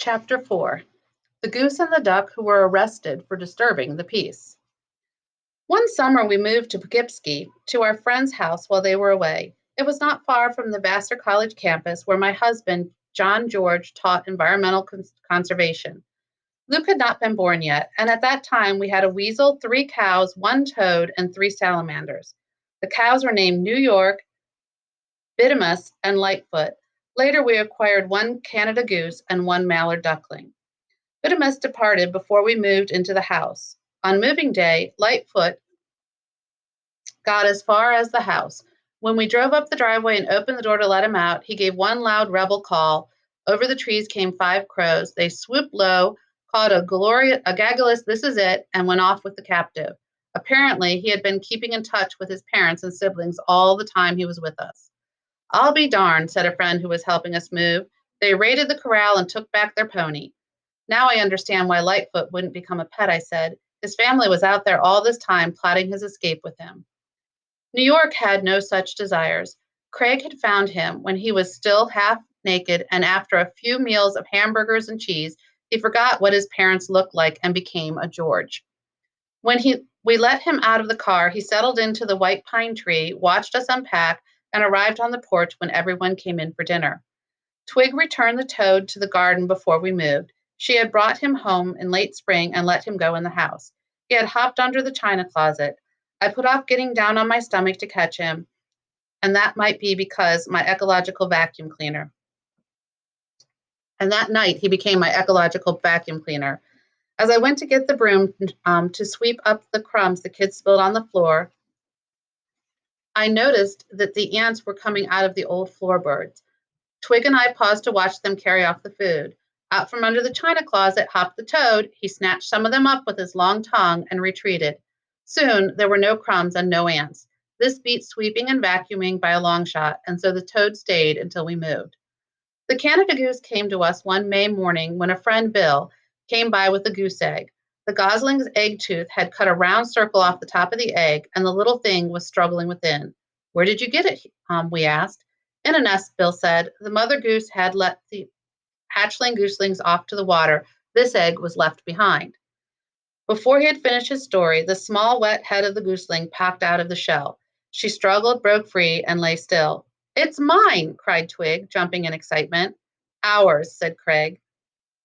Chapter 4. The Goose and the Duck Who Were Arrested for Disturbing the Peace. One summer we moved to Poughkeepsie to our friend's house while they were away. It was not far from the Vassar College campus where my husband, John George, taught environmental conservation. Luke had not been born yet, and at that time we had a weasel, three cows, one toad, and three salamanders. The cows were named New York, Bidimus, and Lightfoot. Later we acquired one Canada goose and one mallard duckling. Bidimus departed before we moved into the house. On moving day, Lightfoot got as far as the house. When we drove up the driveway and opened the door to let him out, he gave one loud rebel call. Over the trees came five crows. They swooped low, called a gagulous "This is it," and went off with the captive. Apparently, he had been keeping in touch with his parents and siblings all the time he was with us. "I'll be darned," said a friend who was helping us move. "They raided the corral and took back their pony." "Now I understand why Lightfoot wouldn't become a pet," I said. "His family was out there all this time plotting his escape with him." New York had no such desires. Craig had found him when he was still half naked, and after a few meals of hamburgers and cheese, he forgot what his parents looked like and became a George. When we let him out of the car, he settled into the white pine tree, watched us unpack, and arrived on the porch when everyone came in for dinner. Twig returned the toad to the garden before we moved. She had brought him home in late spring and let him go in the house. He had hopped under the china closet. I put off getting down on my stomach to catch him, and that might be because my ecological vacuum cleaner. And that night, he became my ecological vacuum cleaner. As I went to get the broom to sweep up the crumbs the kids spilled on the floor, I noticed that the ants were coming out of the old floorboards. Twig and I paused to watch them carry off the food. Out from under the china closet hopped the toad. He snatched some of them up with his long tongue and retreated. Soon there were no crumbs and no ants. This beat sweeping and vacuuming by a long shot, and so the toad stayed until we moved. The Canada goose came to us one May morning when a friend, Bill, came by with a goose egg. The gosling's egg tooth had cut a round circle off the top of the egg, and the little thing was struggling within. "Where did you get it?" We asked. "In a nest," Bill said. "The mother goose had let the hatchling gooselings off to the water. This egg was left behind." Before he had finished his story, the small, wet head of the gooseling popped out of the shell. She struggled, broke free, and lay still. "It's mine!" cried Twig, jumping in excitement. "Ours," said Craig.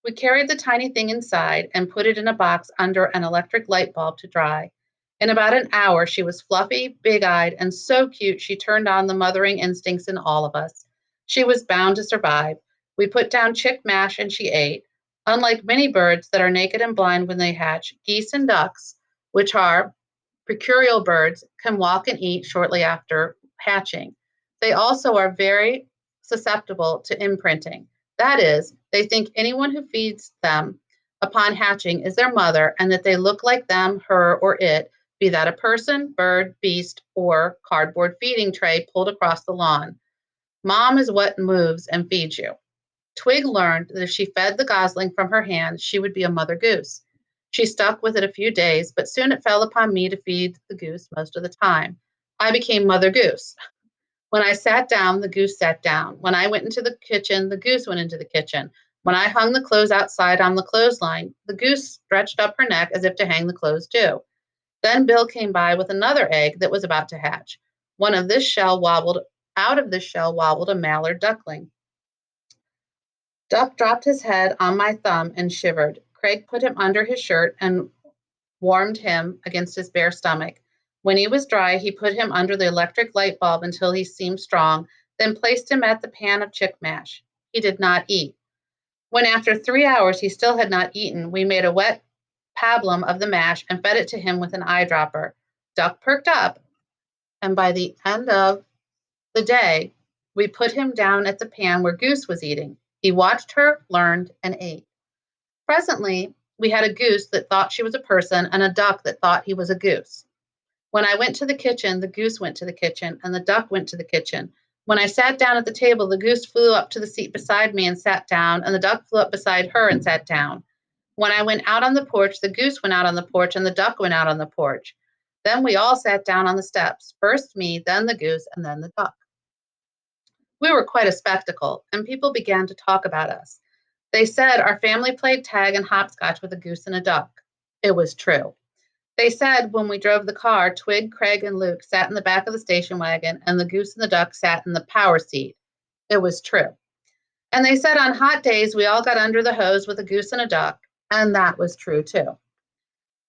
We carried the tiny thing inside and put it in a box under an electric light bulb to dry. In about an hour, she was fluffy, big-eyed, and so cute she turned on the mothering instincts in all of us. She was bound to survive. We put down chick mash and she ate. Unlike many birds that are naked and blind when they hatch, geese and ducks, which are precurial birds, can walk and eat shortly after hatching. They also are very susceptible to imprinting. That is, they think anyone who feeds them upon hatching is their mother and that they look like them, her, or it, be that a person, bird, beast, or cardboard feeding tray pulled across the lawn. Mom is what moves and feeds you. Twig learned that if she fed the gosling from her hand, she would be a mother goose. She stuck with it a few days, but soon it fell upon me to feed the goose most of the time. I became Mother Goose. When I sat down, the goose sat down. When I went into the kitchen, the goose went into the kitchen. When I hung the clothes outside on the clothesline, the goose stretched up her neck as if to hang the clothes too. Then Bill came by with another egg that was about to hatch. Out of this shell wobbled a mallard duckling. Duck dropped his head on my thumb and shivered. Craig put him under his shirt and warmed him against his bare stomach. When he was dry, he put him under the electric light bulb until he seemed strong, then placed him at the pan of chick mash. He did not eat. When after 3 hours he still had not eaten, we made a wet pablum of the mash and fed it to him with an eyedropper. Duck perked up, and by the end of the day, we put him down at the pan where Goose was eating. He watched her, learned, and ate. Presently, we had a goose that thought she was a person and a duck that thought he was a goose. When I went to the kitchen, the goose went to the kitchen, and the duck went to the kitchen. When I sat down at the table, the goose flew up to the seat beside me and sat down, and the duck flew up beside her and sat down. When I went out on the porch, the goose went out on the porch, and the duck went out on the porch. Then we all sat down on the steps, first me, then the goose, and then the duck. We were quite a spectacle, and people began to talk about us. They said our family played tag and hopscotch with a goose and a duck. It was true. They said when we drove the car, Twig, Craig, and Luke sat in the back of the station wagon and the goose and the duck sat in the power seat. It was true. And they said on hot days we all got under the hose with a goose and a duck, and that was true too.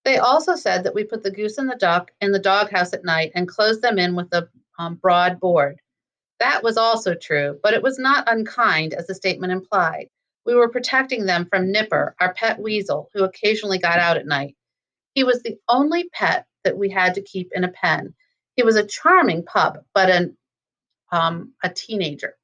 They also said that we put the goose and the duck in the doghouse at night and closed them in with a broad board. That was also true, but it was not unkind, as the statement implied. We were protecting them from Nipper, our pet weasel, who occasionally got out at night. He was the only pet that we had to keep in a pen. He was a charming pup, but a teenager.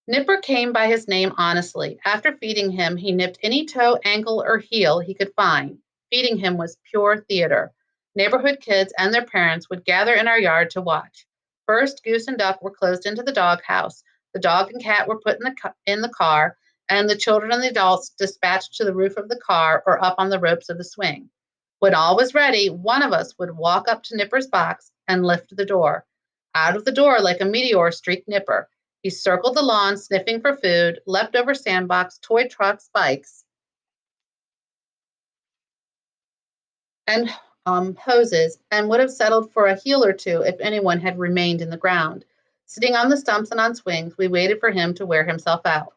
Nipper came by his name honestly. After feeding him, he nipped any toe, ankle, or heel he could find. Feeding him was pure theater. Neighborhood kids and their parents would gather in our yard to watch. First, Goose and Duck were closed into the doghouse. The dog and cat were put in the car, and the children and the adults dispatched to the roof of the car or up on the ropes of the swing. When all was ready, one of us would walk up to Nipper's box and lift the door. Out of the door, like a meteor, streaked Nipper. He circled the lawn, sniffing for food, leftover sandbox, toy trucks, bikes, and hoses, and would have settled for a heel or two if anyone had remained in the ground. Sitting on the stumps and on swings, we waited for him to wear himself out.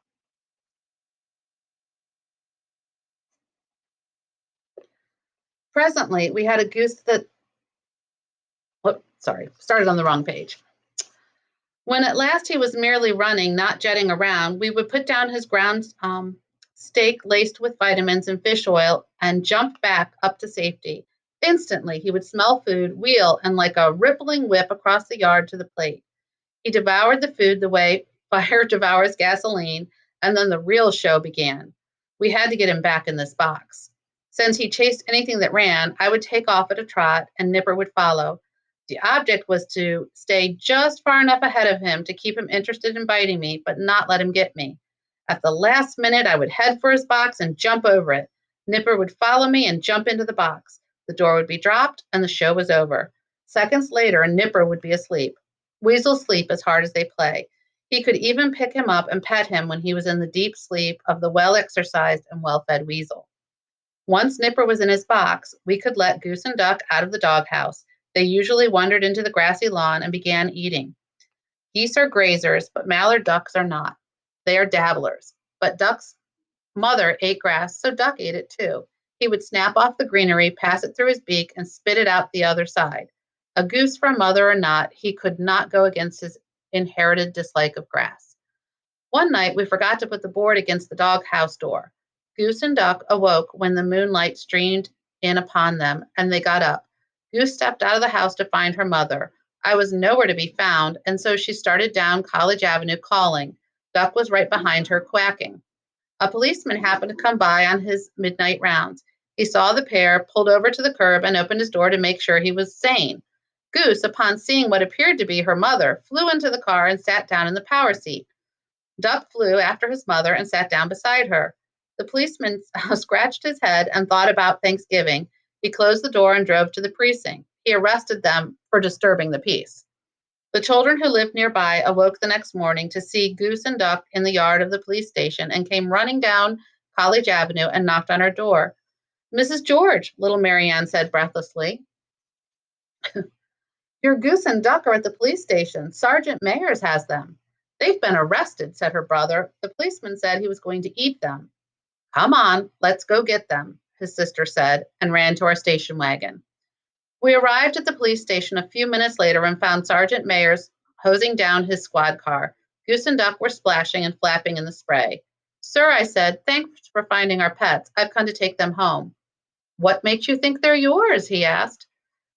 Presently, we had a goose that, started on the wrong page. When at last he was merely running, not jetting around, we would put down his ground steak laced with vitamins and fish oil and jump back up to safety. Instantly, he would smell food, wheel, and like a rippling whip across the yard to the plate. He devoured the food the way fire devours gasoline, and then the real show began. We had to get him back in this box. Since he chased anything that ran, I would take off at a trot, and Nipper would follow. The object was to stay just far enough ahead of him to keep him interested in biting me, but not let him get me. At the last minute, I would head for his box and jump over it. Nipper would follow me and jump into the box. The door would be dropped, and the show was over. Seconds later, Nipper would be asleep. Weasels sleep as hard as they play. He could even pick him up and pet him when he was in the deep sleep of the well-exercised and well-fed weasel. Once Nipper was in his box, we could let Goose and Duck out of the doghouse. They usually wandered into the grassy lawn and began eating. Geese are grazers, but mallard ducks are not. They are dabblers. But Duck's mother ate grass, so Duck ate it too. He would snap off the greenery, pass it through his beak, and spit it out the other side. A goose from mother or not, he could not go against his inherited dislike of grass. One night, we forgot to put the board against the doghouse door. Goose and Duck awoke when the moonlight streamed in upon them, and they got up. Goose stepped out of the house to find her mother. I was nowhere to be found, and so she started down College Avenue calling. Duck was right behind her, quacking. A policeman happened to come by on his midnight rounds. He saw the pair, pulled over to the curb, and opened his door to make sure he was sane. Goose, upon seeing what appeared to be her mother, flew into the car and sat down in the power seat. Duck flew after his mother and sat down beside her. The policeman scratched his head and thought about Thanksgiving. He closed the door and drove to the precinct. He arrested them for disturbing the peace. The children who lived nearby awoke the next morning to see Goose and Duck in the yard of the police station and came running down College Avenue and knocked on our door. Mrs. George, little Marianne said breathlessly. Your Goose and Duck are at the police station. Sergeant Mayers has them. They've been arrested, said her brother. The policeman said he was going to eat them. Come on, let's go get them, his sister said, and ran to our station wagon. We arrived at the police station a few minutes later and found Sergeant Mayers hosing down his squad car. Goose and Duck were splashing and flapping in the spray. Sir, I said, thanks for finding our pets. I've come to take them home. What makes you think they're yours? He asked.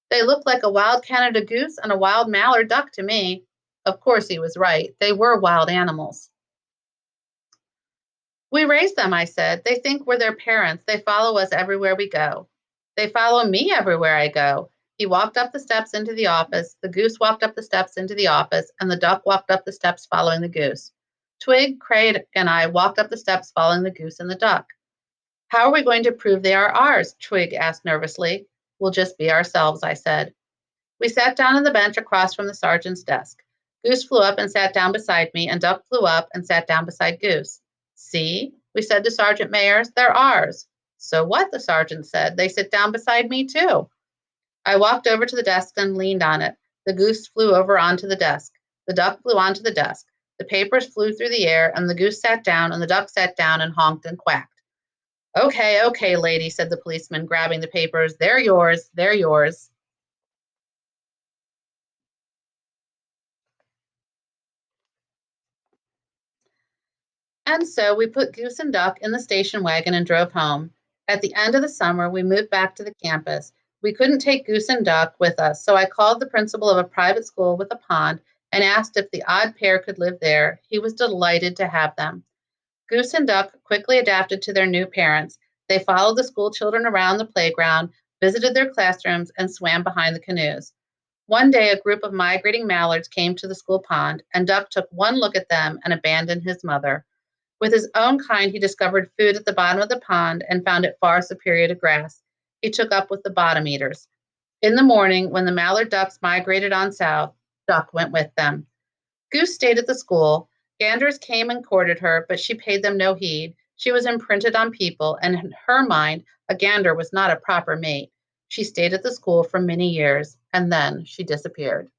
They look like a wild Canada goose and a wild mallard duck to me. Of course, he was right. They were wild animals. We raised them, I said. They think we're their parents. They follow us everywhere we go. They follow me everywhere I go. He walked up the steps into the office. The goose walked up the steps into the office, and the duck walked up the steps following the goose. Twig, Craig, and I walked up the steps following the goose and the duck. How are we going to prove they are ours? Twig asked nervously. We'll just be ourselves, I said. We sat down on the bench across from the sergeant's desk. Goose flew up and sat down beside me, and Duck flew up and sat down beside Goose. See, we said to Sergeant Mayers, they're ours. So what? The sergeant said. They sit down beside me, too. I walked over to the desk and leaned on it. The goose flew over onto the desk. The duck flew onto the desk. The papers flew through the air, and the goose sat down, and the duck sat down and honked and quacked. Okay, okay, lady, said the policeman, grabbing the papers. They're yours, they're yours. And so we put Goose and Duck in the station wagon and drove home. At the end of the summer, we moved back to the campus. We couldn't take Goose and Duck with us, so I called the principal of a private school with a pond and asked if the odd pair could live there. He was delighted to have them. Goose and Duck quickly adapted to their new parents. They followed the school children around the playground, visited their classrooms, and swam behind the canoes. One day, a group of migrating mallards came to the school pond, and Duck took one look at them and abandoned his mother. With his own kind, he discovered food at the bottom of the pond and found it far superior to grass. He took up with the bottom eaters. In the morning, when the mallard ducks migrated on south, Duck went with them. Goose stayed at the school. Ganders came and courted her, but she paid them no heed. She was imprinted on people, and in her mind, a gander was not a proper mate. She stayed at the school for many years, and then she disappeared.